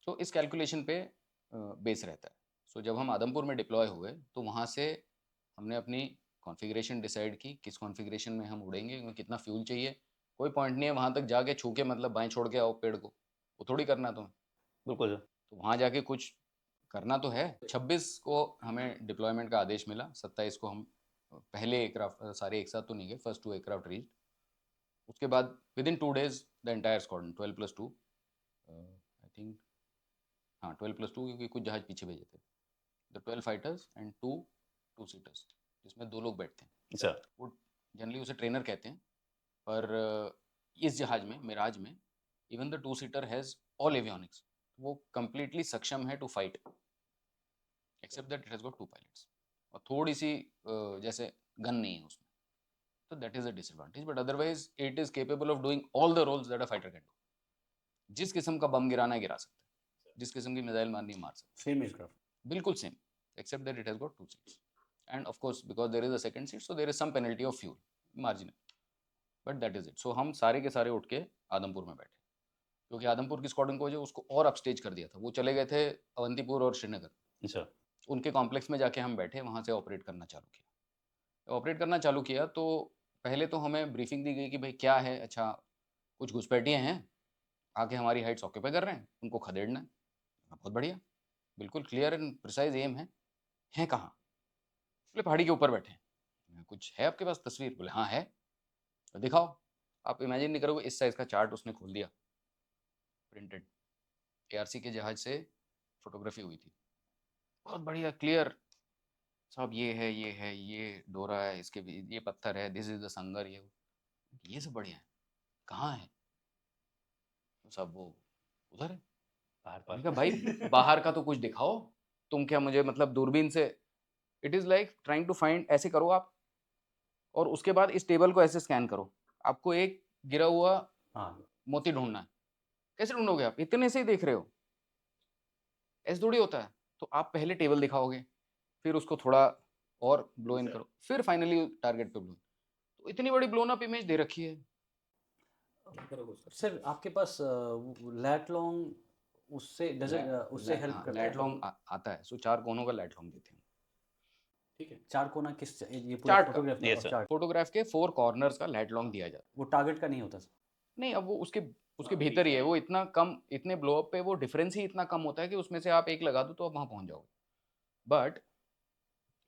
तो इस कैलकुलेशन पे बेस रहता है। सो जब हम आदमपुर में डिप्लॉय हुए तो वहाँ से हमने अपनी कॉन्फ़िगरेशन डिसाइड की, किस कॉन्फ़िगरेशन में हम उड़ेंगे, कितना फ्यूल चाहिए। कोई पॉइंट नहीं है वहाँ तक जाके छू के मतलब बाएँ छोड़ के आओ पेड़ को, वो थोड़ी करना है तुम्हें। बिल्कुल सर। तो वहाँ जाके कुछ करना तो है। 26 को हमें डिप्लॉयमेंट का आदेश मिला, 27 को हम पहले एयरक्राफ्ट सारे एक साथ तो नहीं गए, फर्स्ट 2 एयरक्राफ्ट रीच्ड। उसके बाद within 2 days the entire squadron 12+2 I think, हाँ 12+2 क्योंकि कुछ जहाज पीछे भेजे थे। The 12 fighters and 2 two seaters जिसमें 2 लोग बैठते हैं। सर वो जनरली उसे ट्रेनर कहते हैं, पर इस जहाज में, मिराज में, even the 2 seater has all avionics. वो कंप्लीटली सक्षम है to fight, except that it has got 2 pilots. और थोड़ी सी जैसे गन नहीं है उसमें, तो that is a disadvantage, but otherwise it is capable of doing all the roles that a fighter can do. जिस किस्म का बम गिराना है गिरा सकते हैं, जिस किस्म की मिसाइल मारनी है मार सकते सेम एयरक्राफ्ट। हैं, बिल्कुल same, except that it has got 2 seats. And of course because there is a second seat, so there is some penalty of fuel marginal, but that is it. So हम सारे के सारे उठ के आदमपुर में बैठे, क्योंकि आदमपुर की स्क्वाड्रन को जो उसको और अपस्टेज कर दिया था, वो चले गए थे अवंतीपुर और श्रीनगर। सर उनके कॉम्प्लेक्स में जाके हम बैठे, वहाँ से ऑपरेट करना चालू किया। ऑपरेट करना चालू किया तो पहले तो हमें ब्रीफिंग दी गई कि भाई क्या है, अच्छा कुछ घुसपैठिए हैं आके हमारी हाइट्स ऑक्यूपाई कर रहे हैं, उनको खदेड़ना है। बहुत बढ़िया, बिल्कुल क्लियर एंड प्रिसाइज एम है कहाँ? बोले पहाड़ी के ऊपर बैठे हैं। कुछ है आपके पास तस्वीर? बोले हाँ है। तो दिखाओ। आप इमेजिन नहीं करोगे, इस साइज का चार्ट उसने खोल दिया, प्रिंटेड, एआरसी के जहाज से फोटोग्राफी हुई थी, बहुत बढ़िया क्लियर। साहब ये है, ये है, ये डोरा है, इसके भी ये पत्थर है, दिस इज द संगर, ये सब बढ़िया है। कहाँ है? तो साहब वो उधर है। बाहर मैंने कहा पर भाई बाहर का तो कुछ दिखाओ, तुम क्या मुझे मतलब दूरबीन से, it is like trying to find, ऐसे करो आप, और उसके बाद इस टेबल को ऐसे स्कैन करो, आपको एक गिरा हुआ हाँ मोती ढूंढना है। कैसे ढूंढोगे? आप इतने से ही देख रहे हो, ऐसे थोड़ी होता है। तो आप पहले टेबल दिखाओगे, फिर उसको थोड़ा और ब्लो इन करो, फिर फाइनली टारगेट पे ब्लो। तो इतनी बड़ी ब्लोन अप इमेज दे रखी है। सर, आपके पास लैट लॉन्ग उससे उससे हेल्प करता लैट है? लॉन्ग आता है, सो 4 कोनों का लैट लॉन्ग देते हैं। ठीक है, चार कोना किस, ये पूरा चार्ट का, फोटोग्राफ Yes, और sir. चार्ट, फोटोग्राफ के 4 कॉर्नर्स का लैट लॉन्ग दिया जाता वो टारगेट का नहीं होता सर? है। नहीं, अब वो उसके भीतर ही है, वो इतना कम, इतने ब्लोअप पे वो डिफरेंस ही इतना कम होता है कि उसमें से आप एक लगा दो तो आप वहां पहुंच जाओगे। बट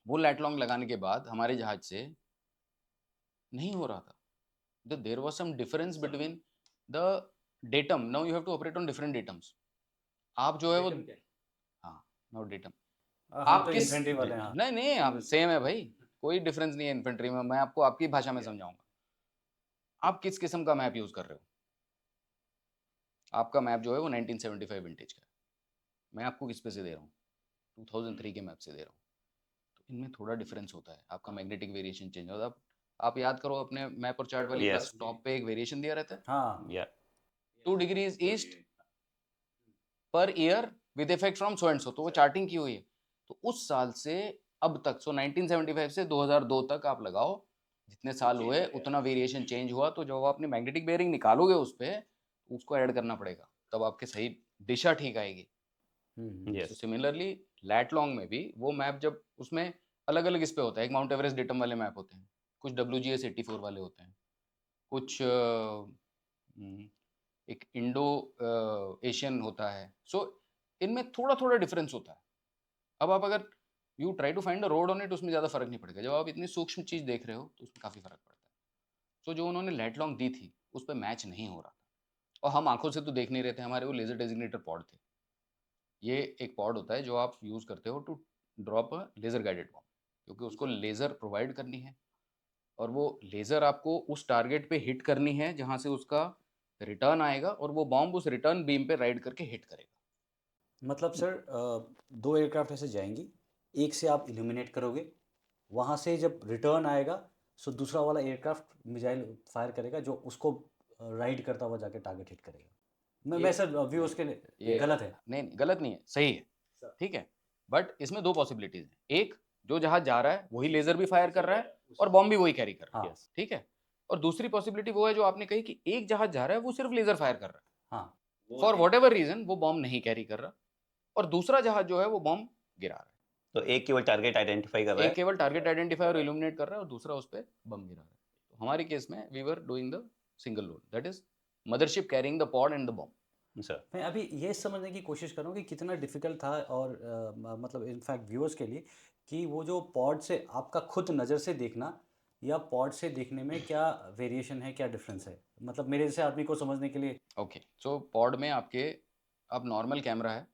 वो लैट लॉन्ग लगाने के बाद हमारे जहाज से नहीं हो रहा था। There was some difference between the datum. Now you have to operate on different datums. आप जो है वो, हाँ, नाउ डेटम। हम आप तो किस, इन्फेंट्री वाले हैं, हाँ। नहीं नहीं, आप सेम है भाई, कोई डिफरेंस नहीं है इन्फेंट्री में। मैं आपको आपकी भाषा में समझाऊंगा। आप किस किस्म का मैप यूज कर रहे हो? आपका मैप जो है वो 1975 विंटेज का है, मैं आपको किस पे से दे रहा हूँ? 2003 के मैप से दे रहा हूँ। तो इनमें थोड़ा डिफरेंस होता है, आपका मैग्नेटिक वेरिएशन चेंज होता है। आप याद करो अपने मैप और चार्ट वाली Yes. क्लास, टॉप पे एक वेरिएशन दिया रहता है, हाँ Yeah. 2 degrees east per year with effect from so and so, तो वो चार्टिंग की हुई है। तो उस साल से अब तक, सो 1975 से 2002 तक आप लगाओ, जितने साल हुए उतना वेरिएशन चेंज हुआ। तो जब आप अपनी मैग्नेटिक बेयरिंग निकालोगे उस पर, उसको ऐड करना पड़ेगा, तब आपके सही दिशा ठीक आएगी। Yes. तो सिमिलरली लैट लॉन्ग में भी वो मैप, जब उसमें अलग अलग इस पे होता है, एक माउंट एवरेस्ट डेटम वाले मैप होते हैं, कुछ WGS 84 वाले होते हैं, कुछ एक इंडो एशियन होता है। सो इनमें थोड़ा थोड़ा डिफरेंस होता है। अब आप अगर you try to find a road on it, उसमें ज़्यादा फर्क नहीं पड़ेगा। जब आप इतनी सूक्ष्म चीज़ देख रहे हो तो उसमें काफ़ी फर्क पड़ता है। सो जो उन्होंने लैट लॉन्ग दी थी उस पर मैच नहीं हो रहा था, और हम आंखों से तो देख नहीं रहे थे, हमारे वो लेजर डेजिग्नेटर पॉड थे। ये एक पॉड होता है जो आप यूज़ करते हो to drop a laser guided bomb, क्योंकि उसको लेज़र प्रोवाइड करनी है, और वो लेज़र आपको उस टारगेट पे हिट करनी है जहाँ से उसका रिटर्न आएगा, और वो बॉम्ब उस रिटर्न बीम पे राइड करके हिट करेगा। मतलब सर, दो एयरक्राफ्ट ऐसे जाएंगी, एक से आप इल्यूमिनेट करोगे, वहाँ से जब रिटर्न आएगा सो दूसरा वाला एयरक्राफ्ट मिसाइल फायर करेगा जो उसको राइड करता हुआ जाके टारगेट हिट करेगा। मैं सर व्यू उसके ये गलत है? नहीं नहीं, गलत नहीं है, सही है, ठीक है। बट इसमें 2 पॉसिबिलिटीज हैं। एक, जो जहाज जा रहा है वही लेजर भी फायर कर रहा है और बॉम्ब भी वही कैरी कर रहा है, हाँ ठीक है। और दूसरी पॉसिबिलिटी वो है जो आपने कही कि एक जहाज जा रहा है वो सिर्फ लेजर फायर कर रहा है। हाँ फॉर वॉट एवर रीजन वो बॉम्ब नहीं कैरी कर रहा, और दूसरा जहाज जो है वो बॉम्ब गिरा रहा है। तो एक केवल टारगेट आइडेंटिफाई कर रहा एक है। केवल टारगेट आइडेंटिफाई और इल्यूमिनेट कर रहा है और दूसरा उस पर बम गिरा रहा है। तो हमारे केस में we were doing the single load, that is mothership carrying the pod and the bomb. Sir मैं अभी ये समझने की कोशिश कर रहा हूँ कि कितना डिफिकल्ट था, और मतलब इनफैक्ट व्यूअर्स के लिए, कि वो जो पॉड से आपका खुद नज़र से देखना या पॉड से देखने में क्या वेरिएशन है, क्या डिफरेंस है, मतलब मेरे जैसे आदमी को समझने के लिए। ओके, सो पॉड में आपके अब नॉर्मल कैमरा है,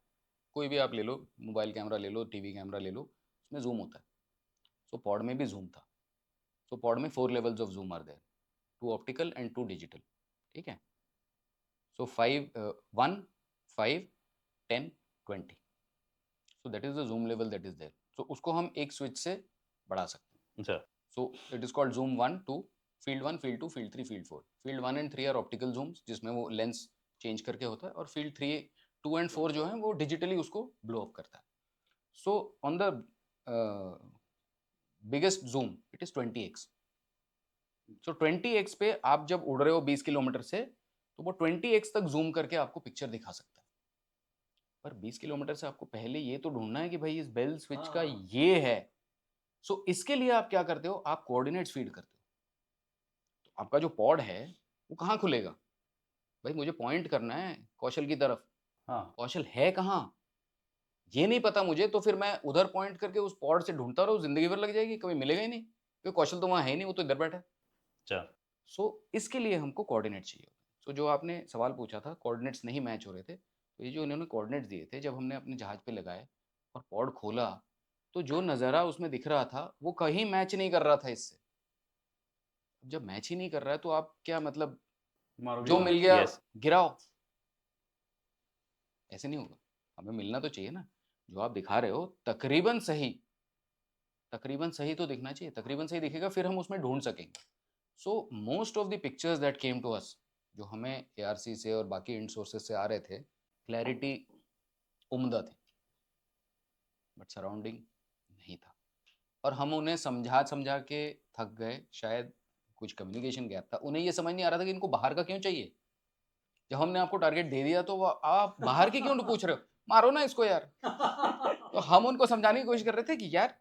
कोई भी आप ले लो, मोबाइल कैमरा ले लो, टीवी कैमरा ले लो, उसमें जूम होता है। सो पॉड में भी जूम था। सो पॉड में 4 levels of zoom are there, 2 optical and 2 digital, ठीक है। So 1 5 10 20, so that is the zoom level that is there. सो उसको हम एक स्विच से बढ़ा सकते हैं। Sir so it is called zoom 1 2, field 1 field 2 field 3 field 4। Field 1 and 3 are optical zooms, जिसमें वो लेंस चेंज करके होता है, और फील्ड 3 2 एंड 4 जो है वो डिजिटली उसको ब्लो अप करता है। So on the biggest zoom it is 20x। So 20x पे आप जब उड़ रहे हो 20 किलोमीटर से, तो वो 20x तक जूम करके आपको पिक्चर दिखा सकता है। पर 20 किलोमीटर से आपको पहले ये तो ढूंढना है कि भाई इस बेल स्विच का ये है। सो इसके लिए आप क्या करते हो, आप कोऑर्डिनेट्स फीड करते हो। तो आपका जो पॉड है वो कहाँ खुलेगा, भाई मुझे पॉइंट करना है कौशल की तरफ। हाँ, कौशल है कहाँ, ये नहीं पता मुझे, तो फिर मैं उधर पॉइंट करके उस पॉड से ढूंढता रहूँ, जिंदगी भर लग जाएगी, कभी मिलेगा ही नहीं, क्योंकि कौशल तो वहाँ है ही नहीं, वो तो इधर बैठा है। सर सो इसके लिए हमको कोऑर्डिनेट चाहिए। सो जो आपने सवाल पूछा था, कोऑर्डिनेट्स नहीं मैच हो रहे थे, तो ये जो इन्होंने कोऑर्डिनेट्स दिए थे, जब हमने अपने जहाज पे लगाए और पॉड खोला, तो जो नज़ारा उसमें दिख रहा था वो कहीं मैच नहीं कर रहा था इससे। अब जब मैच ही नहीं कर रहा है तो आप क्या मतलब, मारोगे जो कहाँ? मिल गया यस गिराओ, ऐसे नहीं होगा। हमें मिलना तो चाहिए ना, जो आप दिखा रहे हो तकरीबन सही, तकरीबन सही तो दिखना चाहिए, तकरीबन सही दिखेगा फिर हम उसमें ढूंढ सकेंगे। So most of the pictures that came to us, जो हमें एआरसी से और बाकी इंड सोर्सेज से आ रहे थे, क्लैरिटी उम्दा थी, बट सराउंडिंग नहीं था। और हम उन्हें समझा समझा के थक गए, शायद कुछ कम्युनिकेशन गैप था, उन्हें ये समझ नहीं आ रहा था कि इनको बाहर का क्यों चाहिए। जब हमने आपको टारगेट दे दिया तो आप बाहर की क्यों पूछ रहे हो, मारो ना इसको यार। तो हम उनको समझाने की कोशिश कर रहे थे कि यार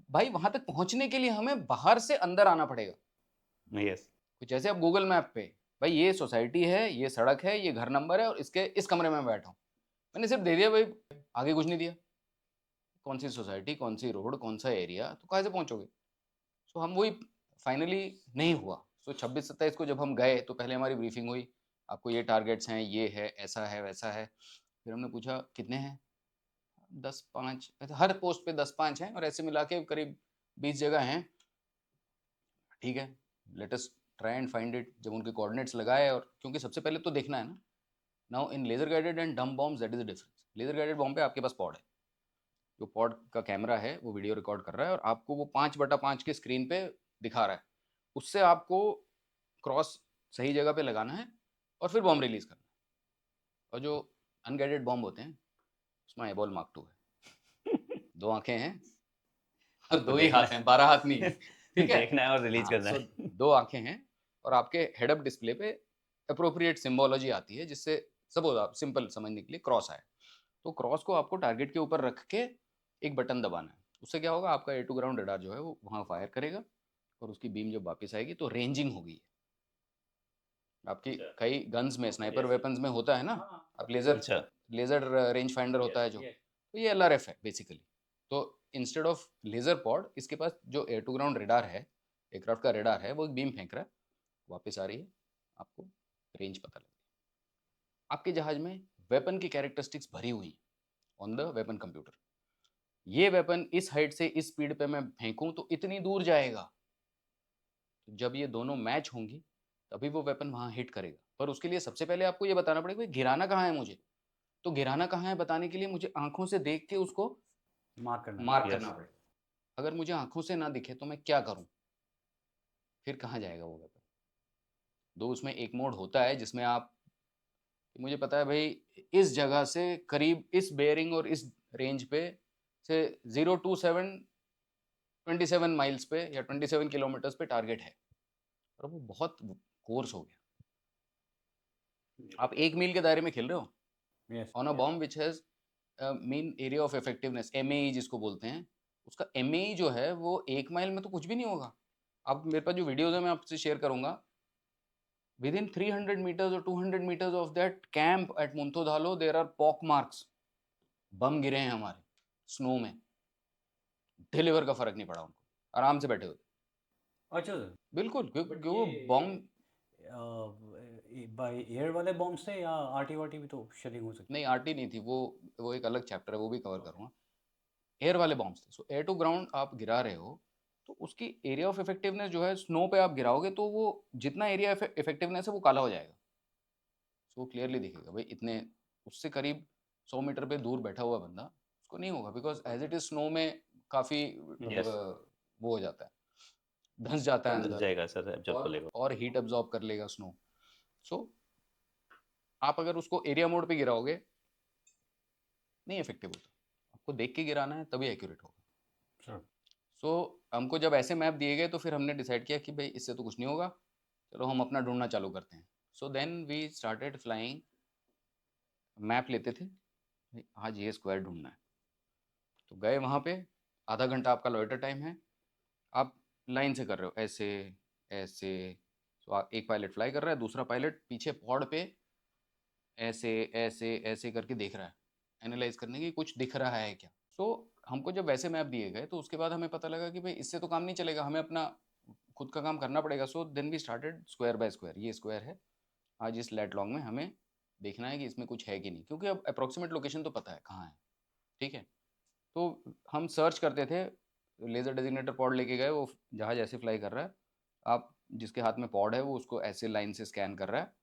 भाई वहां तक पहुंचने के लिए हमें बाहर से अंदर आना पड़ेगा। यस कुछ ऐसे आप गूगल मैप पे, भाई ये सोसाइटी है, ये सड़क है, ये घर नंबर है और इसके इस कमरे में बैठा हूँ, मैंने सिर्फ दे दिया भाई, आगे कुछ नहीं दिया। कौन सी सोसाइटी, कौन सी रोड, कौन सा एरिया, तो कहाँ से पहुंचोगे। सो हम वही फाइनली नहीं हुआ। सो 26-27 को जब हम गए तो पहले हमारी ब्रीफिंग हुई, आपको ये टारगेट्स हैं, ये है, ऐसा है, वैसा है। फिर हमने पूछा कितने हैं, 10-5, हर पोस्ट पे 10-5 हैं और ऐसे मिला के करीब 20 जगह हैं। ठीक है, let us try and find it. जब उनके कोऑर्डिनेट्स लगाए, और क्योंकि सबसे पहले तो देखना है ना, now in laser guided and dumb bombs that is the difference. Laser guided bomb पे आपके पास पॉड है, जो पॉड का कैमरा है वो वीडियो रिकॉर्ड कर रहा है और आपको वो 5/5 के स्क्रीन पे दिखा रहा है। उससे आपको क्रॉस सही जगह पे लगाना है और फिर बॉम्ब रिलीज करना है। और जो अनगाइडेड बॉम्ब होते हैं उसमें एबॉल मार्क 2 है, 2 आंखें हैं और 2 ही हाथ हैं, 12 हाथ नहीं है, ठीक है। देखना है और रिलीज हाँ, करना सो है 2 आंखें हैं और आपके हेड अप डिस्प्ले पे अप्रोप्रिएट सिंबोलॉजी आती है, जिससे सब आप सिंपल समझने के लिए क्रॉस आए। तो क्रॉस को आपको टारगेट के ऊपर रख के एक बटन दबाना है। उससे क्या होगा, आपका एयर टू ग्राउंड रडार जो है वो वहाँ फायर करेगा और उसकी बीम जब वापस आएगी तो रेंजिंग होगी। आपकी कई गन्स में, स्नाइपर वेपन्स में होता है ना, आप अच्छा लेजर रेंज फाइंडर होता है जो, तो ये एलआरएफ है बेसिकली। तो इंस्टेड ऑफ लेजर पॉड इसके पास जो एयर टू ग्राउंड रेडार है, एयरक्राफ्ट का रेडार है, वो एक बीम फेंक रहा है, वापस आ रही है, आपको रेंज पता लगे। आपके जहाज में वेपन की कैरेक्टरिस्टिक्स भरी हुई ऑन द वेपन कंप्यूटर। ये वेपन इस हाइट से इस स्पीड पे मैं फेंकूं तो इतनी दूर जाएगा। तो जब ये दोनों मैच होंगी तभी वो वेपन वहां हिट करेगा। पर उसके लिए सबसे पहले आपको ये बताना पड़ेगा कि गिराना कहाँ है मुझे। तो गिराना कहाँ है बताने के लिए मुझे आंखों से देख के उसको मार्क करना मार्क Yes. करना पड़ेगा। अगर मुझे आंखों से ना दिखे तो मैं क्या करूं, फिर कहाँ जाएगा वो वेपन। दो उसमें एक मोड होता है जिसमें आप, मुझे पता है भाई इस जगह से करीब इस बेयरिंग और इस रेंज पे से 027 माइल्स पे या 27 किलोमीटर्स पे टारगेट है, और वो बहुत कोर्स हो गया। आप 1 मील के दायरे में खेल रहे हो, yes on a bomb which has mean area of effectiveness, MAE जिसको बोलते हैं, उसका एमएई जो है वो 1 माइल में तो कुछ भी नहीं होगा। आप मेरे पास जो वीडियोस है मैं आपसे शेयर करूंगा, विद इन 300 मीटर्स और 200 meters of that camp at Munthodhalo there are pock marks, bomb गिरे हैं हमारे स्नो में, डिलीवर का फर्क नहीं पड़ा उनको, आराम से बैठे हुए थे। अच्छा सर बिल्कुल, क्योंकि बट वो बॉम्ब बाय एयर वाले बॉम्ब से या आरटी वाटी भी तो शेलिंग हो सकती नहीं, आरटी नहीं थी वो एक अलग चैप्टर है, वो भी कवर करूंगा। एयर वाले बॉम्ब्स थे। सो एयर टू ग्राउंड आप गिरा रहे हो तो उसकी एरिया ऑफ इफेक्टिवनेस जो है, स्नो पे आप गिराओगे तो वो जितना एरिया इफेक्टिवनेस है वो काला हो जाएगा। सो क्लियरली दिखेगा भाई, इतने उससे करीब 100 मीटर पे दूर बैठा हुआ बंदा, उसको नहीं होगा, because as it is snow में काफी यस वो हो जाता है, धंस जाता है धंस अंदर, जाएगा सर, एब्जॉर्ब कर लेगा। और हीट अब्जॉर्ब कर लेगा स्नो। सो आप अगर उसको एरिया मोड पे गिराओगे नहीं इफेक्टिव होता, आपको देख के गिराना है तभी एक्यूरेट होगा। सर सो हमको जब ऐसे मैप दिए गए तो फिर हमने डिसाइड किया कि भाई इससे तो कुछ नहीं होगा, चलो हम अपना ढूंढना चालू करते हैं। So then we started flying, map लेते थे, भाई आज ये स्क्वायर ढूंढना है, तो गए वहाँ पे, आधा घंटा आपका लॉइटर टाइम है, आप लाइन से कर रहे हो ऐसे ऐसे। तो एक पायलट फ्लाई कर रहा है, दूसरा पायलट पीछे पॉड पे ऐसे ऐसे ऐसे करके देख रहा है, एनालाइज करने की कुछ दिख रहा है क्या। सो हमको जब वैसे मैप दिए गए तो उसके बाद हमें पता लगा कि भाई इससे तो काम नहीं चलेगा, हमें अपना खुद का काम करना पड़ेगा। So then we started square by square, ये स्क्वायर है, आज इस लेट लॉन्ग में हमें देखना है कि इसमें कुछ है कि नहीं, क्योंकि अब अप्रोक्सीमेट लोकेशन तो पता है कहाँ है, ठीक है। तो हम सर्च करते थे, लेज़र डेजिग्नेटर पॉड लेके गए, वो जहाज ऐसे फ्लाई कर रहा है, आप जिसके हाथ में पॉड है वो उसको ऐसे लाइन से स्कैन कर रहा है,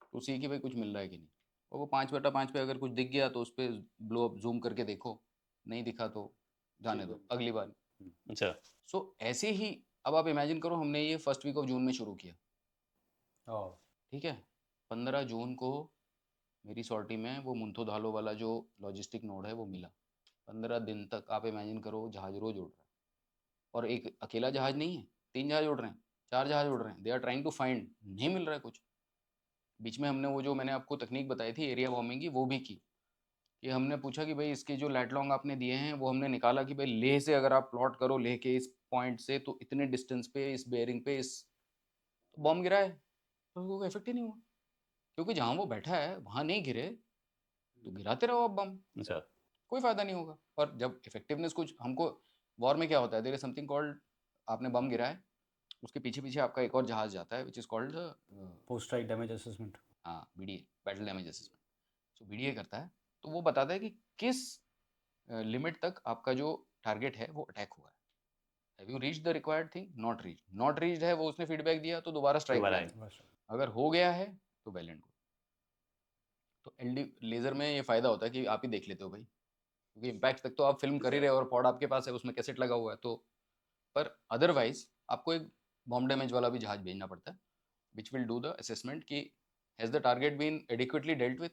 तो उसी की भाई कुछ मिल रहा है कि नहीं। और वो 5/5 पे अगर कुछ दिख गया तो उस पर ब्लो अप जूम करके देखो, नहीं दिखा तो जाने दो अगली बार। अच्छा सो ऐसे ही अब आप इमेजिन करो, हमने ये फर्स्ट वीक ऑफ जून में शुरू किया, ओह ठीक है। 15 जून को मेरी सॉर्टी में वो मुंथो धालो वाला जो लॉजिस्टिक नोड है वो मिला। 15 दिन तक आप इमेजिन करो जहाज रोज उड़ रहा है, और एक अकेला जहाज नहीं है, 3 जहाज उड़ रहे हैं, 4 जहाज उड़ रहे हैं, they are trying to find, नहीं मिल रहा है कुछ। बीच में हमने वो जो मैंने आपको तकनीक बताई थी एरिया वार्मिंग की, वो भी की, कि हमने पूछा कि भाई इसके जो लैट लॉन्ग आपने दिए हैं वो हमने निकाला कि भाई लेह से अगर आप प्लॉट करो, लेह के इस पॉइंट से तो इतने डिस्टेंस पे इस बेयरिंग पे इस, तो बॉम्ब गिरा है तो उसको कोई इफेक्ट ही नहीं हुआ, क्योंकि जहाँ वो बैठा है वहाँ नहीं गिरे तो गिराते रहो आप बम, अच्छा कोई फायदा नहीं होगा। और जब इफेक्टिवनेस कुछ हमको, वॉर में क्या होता है, देयर इज समथिंग कॉल्ड, आपने बम गिरा है उसके पीछे पीछे आपका एक और जहाज जाता है which is called, post strike damage assessment हाँ बीडीए, बैटल डैमेज असेसमेंट। सो बीडीए करता है, तो वो बताता है कि किस लिमिट तक आपका जो टारगेट है वो अटैक हुआ है। Have you reach the required thing, not reach, not reached है वो उसने फीडबैक दिया तो दोबारा स्ट्राइक दोबारा प्लान, बस अगर हो गया है तो वेल एंड गुड। तो एलडी लेजर में ये फायदा होता है कि आप ही देख लेते हो भाई, क्योंकि इम्पैक्ट तक तो आप फिल्म कर ही रहे हो और पॉड आपके पास है, उसमें कैसेट लगा हुआ है, तो पर अदरवाइज आपको एक बॉम्ब डैमेज वाला भी जहाज भेजना पड़ता है which will do the assessment कि has the target been adequately dealt with,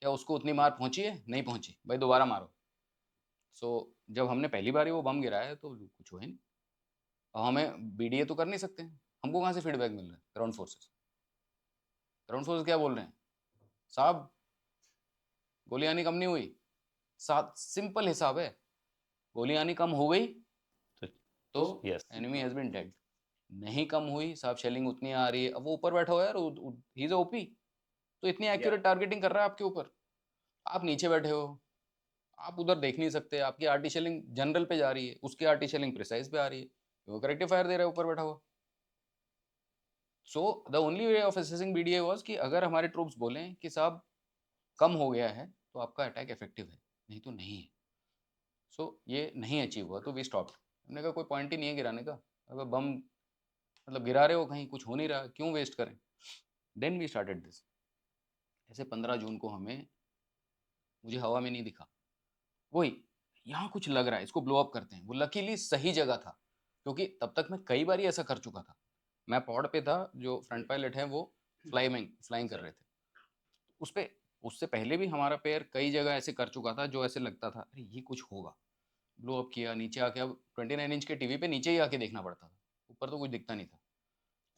क्या उसको उतनी मार पहुंची है, नहीं पहुंची भाई दोबारा मारो। सो जब हमने पहली बार ही वो बम गिराया तो कुछ हुआ ही नहीं, अब हमें बीडीए तो कर नहीं सकते, हमको कहाँ से फीडबैक मिल रहा है, ग्राउंड फोर्सेस, ग्राउंड फोर्सेस क्या बोल रहे हैं, साहब गोली आनी कम नहीं हुई, साथ सिंपल हिसाब है, गोली आनी कम हो गई तो yes enemy has been dead, नहीं कम हुई साहब शेलिंग उतनी आ रही है, अब वो ऊपर बैठा हुआ है यार, ही इज ओपी, तो इतनी एक्यूरेट टारगेटिंग कर रहा है आपके ऊपर, आप नीचे बैठे हो, आप उधर देख नहीं सकते, आपकी आर्टी शेलिंग जनरल पे जा रही है, उसकी आर्टी शेलिंग प्रिसाइज पे आ रही है, वो करेक्टिव फायर दे रहा है ऊपर बैठा हुआ। So the only way of assessing BDA was कि अगर हमारे ट्रूप्स बोलें कि साहब कम हो गया है तो आपका अटैक इफेक्टिव है, नहीं तो नहीं है। सो ये नहीं अचीव हुआ तो वी स्टॉप, हमने कहा कोई पॉइंट ही नहीं है गिराने का, अगर बम मतलब गिरा रहे हो कहीं कुछ हो नहीं रहा, क्यों वेस्ट करें। देन वी स्टार्टेड दिस, ऐसे 15 जून को हमें, मुझे हवा में नहीं दिखा, वही यहाँ कुछ लग रहा है इसको ब्लो अप करते हैं, वो लकीली सही जगह था, क्योंकि तब तक मैं कई बार ऐसा कर चुका था, मैं पॉड पे था, जो फ्रंट पायलट है वो फ्लाइंग फ्लाइंग कर रहे थे उस पे, उससे पहले भी हमारा पेयर कई जगह ऐसे कर चुका था जो ऐसे लगता था अरे ये कुछ होगा, ब्लो अप किया नीचे आके, अब 29 इंच के टीवी पे नीचे ही आके देखना पड़ता था, ऊपर तो कुछ दिखता नहीं था,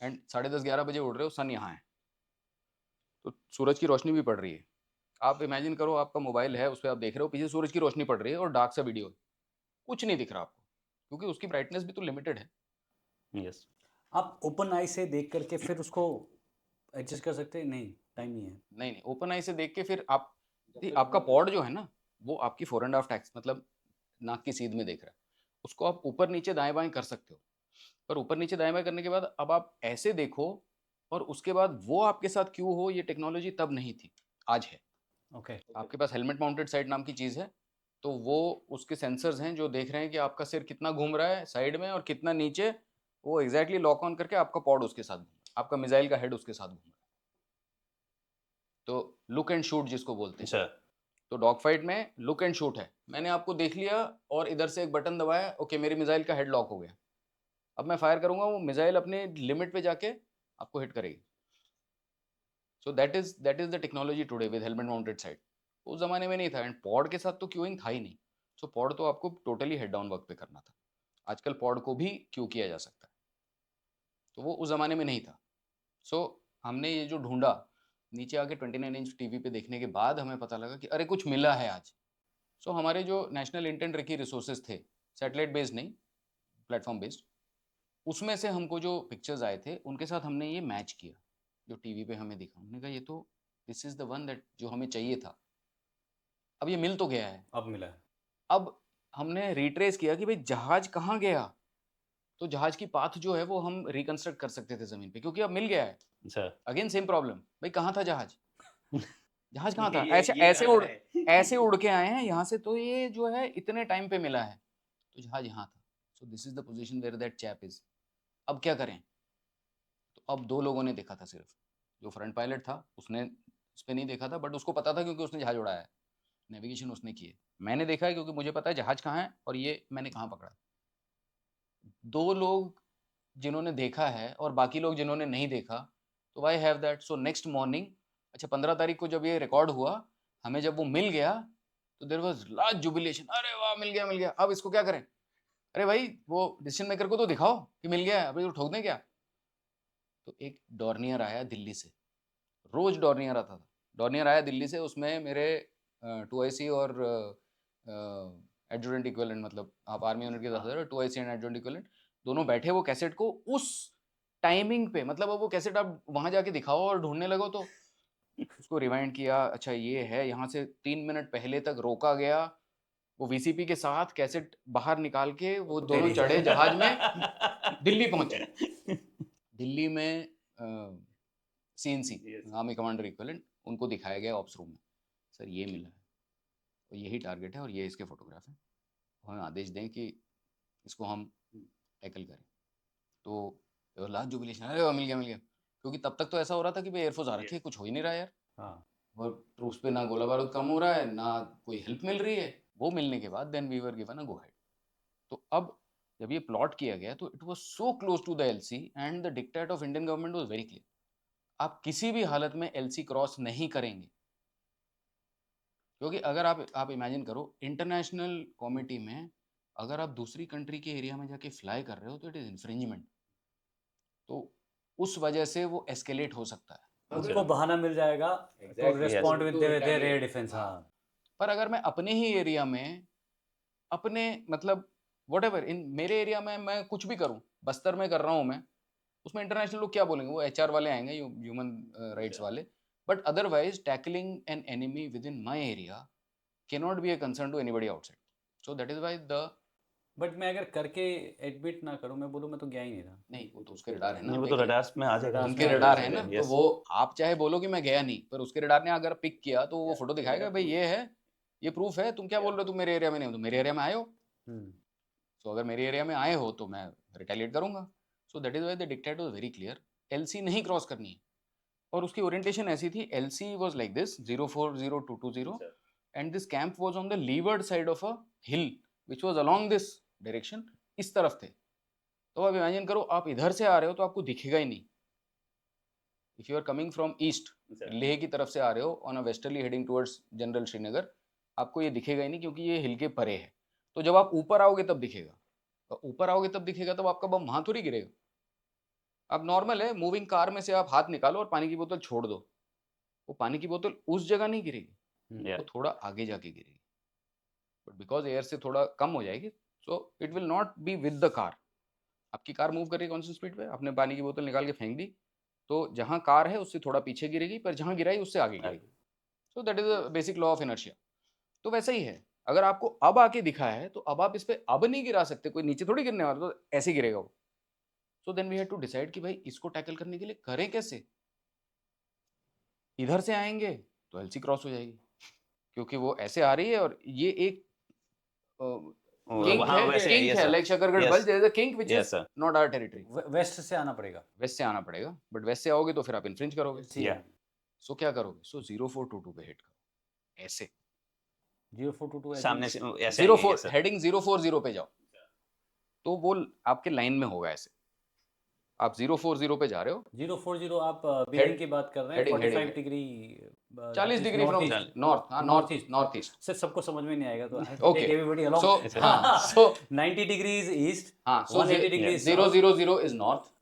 एंड 10:30-11 बजे उड़ रहे हो, सन यहाँ है तो सूरज की रोशनी भी पड़ रही है, आप इमेजिन करो आपका मोबाइल है, उस पे आप देख रहे हो, पीछे सूरज की रोशनी पड़ रही है और डार्क सा वीडियो है, कुछ नहीं दिख रहा आपको, क्योंकि उसकी ब्राइटनेस भी तो लिमिटेड है। यस। आप ओपन आई से देख करके फिर उसको एडजस्ट कर सकते हैं? नहीं, टाइम नहीं है। नहीं नहीं, ओपन आई से देख के फिर आप आपका पॉड जो है ना, वो आपकी 4.5 टैक्स मतलब नाक की सीध में देख रहा है, उसको आप ऊपर नीचे दाएं बाएं कर सकते हो, पर ऊपर नीचे दाएं बाएं करने के बाद अब आप ऐसे देखो, और उसके बाद वो आपके साथ क्यों हो, ये टेक्नोलॉजी तब नहीं थी, आज है। ओके। आपके पास हेलमेट माउंटेड साइट नाम की चीज़ है, तो वो उसके सेंसर्स हैं जो देख रहे हैं कि आपका सिर कितना घूम रहा है साइड में और कितना नीचे, वो एग्जैक्टली लॉक ऑन करके आपका पॉड उसके साथ घूम रहा है, आपका मिसाइल का हेड उसके साथ घूम रहा है। तो लुक एंड शूट जिसको बोलते हैं, अच्छा। तो डॉग फाइट में लुक एंड शूट है, मैंने आपको देख लिया और इधर से एक बटन दबाया, ओके मेरी मिसाइल का हेड लॉक हो गया, अब मैं फायर करूंगा, वो मिसाइल अपने लिमिट पे जाके आपको हिट करेगी। सो that is the technology today with helmet mounted site. उस जमाने में नहीं था, एंड पॉड के साथ तो क्यूइंग था ही नहीं। सो पॉड तो आपको टोटली हेड डाउन वर्क पे करना था, आजकल पॉड को भी क्यू किया जा सकता है, तो वो उस जमाने में नहीं था। सो हमने ये जो ढूंढा, नीचे आके 29 इंच टीवी पे देखने के बाद हमें पता लगा कि अरे कुछ मिला है आज। सो हमारे जो नेशनल इंटेंट रखी रिसोर्सेज थे, सैटेलाइट बेस्ड नहीं, प्लेटफॉर्म बेस्ड, उसमें से हमको जो पिक्चर्स आए थे उनके साथ हमने ये मैच किया, जो टीवी पे हमें दिखा, हमने कहा ये तो this is the one that जो हमें चाहिए था, अब ये मिल तो गया है। अब मिला है। अब हमने रिट्रेस किया कि भाई जहाज कहाँ गया, तो जहाज की पाथ जो है वो हम रिकंस्ट्रक्ट कर सकते थे जमीन पे, क्योंकि अब मिल गया है। अच्छा। अगेन सेम प्रॉब्लम, भाई कहाँ था जहाज, जहाज कहाँ था, ये ऐसे ये ऐसे अलग उड़ है। ऐसे उड़ के आए हैं यहाँ से, तो ये जो है इतने टाइम पे मिला है, तो जहाज यहाँ था। So this is the position where that chap is. अब क्या करें, तो अब दो लोगों ने देखा था सिर्फ, जो फ्रंट पायलट था उसने इस पे नहीं देखा था, बट उसको पता था क्योंकि उसने जहाज उड़ाया है, नेविगेशन उसने की है। मैंने देखा है क्योंकि मुझे पता है जहाज कहाँ है और ये मैंने कहाँ पकड़ा है। दो लोग जिन्होंने देखा है और बाकी लोग जिन्होंने नहीं देखा, तो why have that. So next morning, अच्छा 15 तारीख को जब ये रिकॉर्ड हुआ, हमें जब वो मिल गया, तो देर वॉज लार्ज जुबिलेशन, अरे वाह मिल गया मिल गया, अब इसको क्या करें, अरे भाई वो डिसीजन मेकर को तो दिखाओ कि मिल गया है, अभी तो ठोक दें क्या। तो एक डॉर्नियर आया दिल्ली से, रोज डॉर्नियर आता था, डॉर्नियर आया दिल्ली से, उसमें मेरे 2IC और एडजुटेंट इक्विवेलेंट, मतलब आप आर्मी यूनिट के 10,000, 2IC एंड एडजुटेंट इक्विवेलेंट दोनों बैठे वो कैसेट को उस टाइमिंग पे, मतलब अब वो कैसेट आप वहां जाके दिखाओ और ढूंढने लगो, तो उसको रिवाइंड किया, अच्छा ये है, यहाँ से 3 मिनट पहले तक रोका गया, वो VCP के साथ कैसेट बाहर निकाल के वो दोनों चढ़े जहाज में, दिल्ली पहुंचे। दिल्ली में CNC Yes. Army commander equivalent, उनको दिखाया गया ऑप्स रूम में, सर ये मिला है और यही टारगेट है और ये इसके फोटोग्राफ है, हमें आदेश दें कि इसको हम टैकल करें। तो लास्ट जुबिलेशन, अरे वाह, मिल गया, क्योंकि तब तक तो ऐसा हो रहा था कि भाई एयरफोर्स आ रखी है, कुछ हो ही नहीं रहा यार, हाँ। और ट्रूप्स पे ना गोला बारूद कम हो रहा है, ना कोई हेल्प मिल रही है। वो मिलने के बाद then we were given a go ahead. तो अब जब ये प्लॉट किया गया, तो it was so close to the LC, and the dictate of Indian government was very clear, आप किसी भी हालत में LC क्रॉस नहीं करेंगे, क्योंकि अगर आप इमेजिन करो, इंटरनेशनल कॉमिटी में अगर आप दूसरी कंट्री के एरिया में जाके फ्लाई कर रहे हो, तो इट इज इन्फ्रिंजमेंट, तो उस वजह से वो एस्केलेट हो सकता है। उनको बहाना मिल जाएगा तो Exactly, respond to- with to their air retaliate, defence. हाँ। हाँ। पर अगर मैं अपने ही एरिया में, अपने मतलब whatever इन मेरे एरिया में मैं कुछ भी करूं, बस्तर में कर रहा हूं मैं, उसमें इंटरनेशनल लोग क्या बोलेंगे, वो HR वाले आएंगे, ह्यूमन राइट्स वाले, but otherwise tackling an enemy within my area cannot be a concern to anybody outside. So that is why the but मैं अगर करके एडमिट ना करूं, मैं बोलूं मैं तो गया ही नहीं था। नहीं, वो तो उसके रडार है ना, नहीं, वो तो देखिए, रडार्स में आ जाएगा। रडार्स उनके में आ रडार जाएगा। है ना, तो Yes. वो आप चाहे बोलो कि मैं गया नहीं, पर उसके रडार ने अगर पिक किया तो वो फोटो दिखाएगा, भाई ये है, ये प्रूफ है, तुम क्या बोल रहे हो, तुम मेरे एरिया में नहीं हो, तुम मेरे एरिया में आए हो, हम्म। तो अगर मेरे एरिया में आए हो तो मैं रिटेलिएट करूंगा। सो that is why the dictate was very clear, LC नहीं क्रॉस करनी है, और उसकी ओरिएंटेशन ऐसी थी, LC was like this 040220, and this camp was on the levered side of a hill which was along this direction, इस तरफ थे। तो आप इमेजिन करो, आप इधर से आ रहे हो तो आपको दिखेगा ही नहीं, if you are coming from east, Leh की तरफ से आ रहे हो on a westerly heading towards general Srinagar, आपको ये दिखेगा ही नहीं, क्योंकि ये हिल के परे है। तो जब आप ऊपर आओगे तब दिखेगा, तो ऊपर आओगे तब दिखेगा, तब आपका बम वहां थोड़ी गिरेगा। अब नॉर्मल है, मूविंग कार में से आप हाथ निकालो और पानी की बोतल छोड़ दो, वो पानी की बोतल उस जगह नहीं गिरेगी, Yeah. वो थोड़ा आगे जाके गिरेगी, बट बिकॉज एयर से थोड़ा कम हो जाएगी, so it will not be with the car. आपकी कार मूव कर रही है कांस्टेंट स्पीड पे, आपने पानी की बोतल निकाल के फेंक दी, तो जहां कार है उससे थोड़ा पीछे गिरेगी, पर जहां गिराई उससे आगे गिरेगी। सो that is the basic law of inertia. तो वैसा ही है, अगर आपको अब आके दिखा है तो अब आप इस पे अब नहीं गिरा सकते, कोई नीचे थोड़ी गिरने वाला, तो ऐसे गिरेगा वो। So then we had to decide कि भाई इसको टैकल करने के लिए करें कैसे। इधर से आएंगे तो एलसी क्रॉस हो जाएगी, क्योंकि वो ऐसे आ रही है और ये एक किंक हाँ, है, वैसे किंक yes, है, sir. Like Shakargarh Yes. Bulge, there is a kink which Yes, is sir. Not our territory. West से आना पड़ेगा। वेस्ट से आना पड़ेगा, बट वेस्ट से आओगे तो फिर आप इन्फ्रिंज करोगे। Yeah. सो क्या करोगे, सो 0422 पे हिट करो, ऐसे 0422 सामने से ऐसे 04 आएंगे, yes, sir. हेडिंग 040 पे जाओ, तो वो आपके लाइन में होगा ऐसे। आप 040 पे जा रहे हो, 040 आप बियरिंग की बात कर रहे हैं, heading, 45 heading. Degree 40 degree from east, north, हाँ north north east. East. Sir सबको समझ में नहीं आएगा तो Okay. Take everybody along. So हाँ, सो 90 डिग्रीज ईस्ट, हाँ, so 180 degrees 000 is north,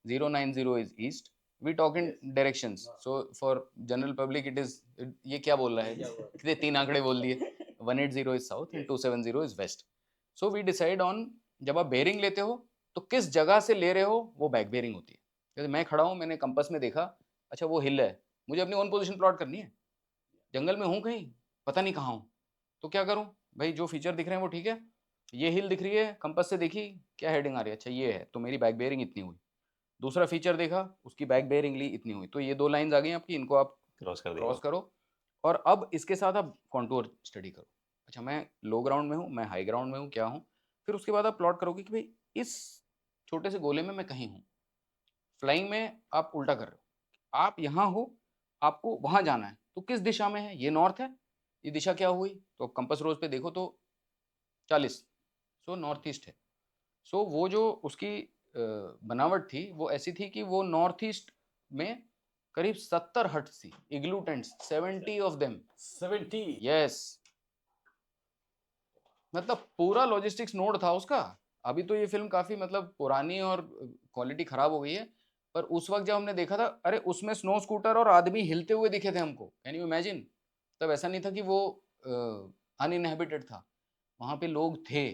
090 is east. We talk in directions. So for general public it is, ये क्या बोल रहा है, कितने 3 आंकड़े बोल दिए। 180 is south and 270 is west. So we decide on, जब आप बेयरिंग लेते हो तो किस जगह से ले रहे हो, वो बैक बेयरिंग होती है। जैसे मैं खड़ा हूँ, मैंने कंपास में देखा, अच्छा वो हिल है, मुझे अपनी ओन पोजीशन प्लॉट करनी है, जंगल में हूँ कहीं, पता नहीं कहाँ हूँ, तो क्या करूँ भाई, जो फीचर दिख रहे हैं वो ठीक है, ये हिल दिख रही है, कंपास से देखी क्या हेडिंग आ रही है, अच्छा ये है, तो मेरी बैक बेयरिंग इतनी हुई। दूसरा फीचर देखा, उसकी बैक बेयरिंग ली इतनी हुई, तो ये 2 लाइंस आ गई आपकी, इनको आप क्रॉस कर क्रॉस देंगे। करो, और अब इसके साथ आप कॉन्टूर स्टडी करो। अच्छा मैं लो ग्राउंड में हूँ, मैं हाई ग्राउंड में हूँ, क्या हूँ, फिर उसके बाद आप प्लॉट करोगे कि भाई इस छोटे से गोले में मैं कहीं हूँ। फ्लाइंग में आप उल्टा कर रहे हो, आप यहाँ हो, आपको वहाँ जाना है, तो किस दिशा में है, ये नॉर्थ है, ये दिशा क्या हुई, तो कंपास रोज पे देखो तो 40, सो नॉर्थ ईस्ट है। सो वो जो उसकी बनावट थी वो ऐसी थी कि वो नॉर्थ ईस्ट में करीब 70 हट्स थी, इग्लू टेंट्स, 70 ऑफ देम। 70। यस, मतलब पूरा लॉजिस्टिक्स नोड था उसका। अभी तो ये फिल्म काफी मतलब पुरानी और क्वालिटी खराब हो गई है, पर उस वक्त जब हमने देखा था, अरे उसमें स्नो स्कूटर और आदमी हिलते हुए दिखे थे हमको, कैन यू इमेजिन। तब ऐसा नहीं था कि वो अनइनहेबिटेड था, वहां पे लोग थे,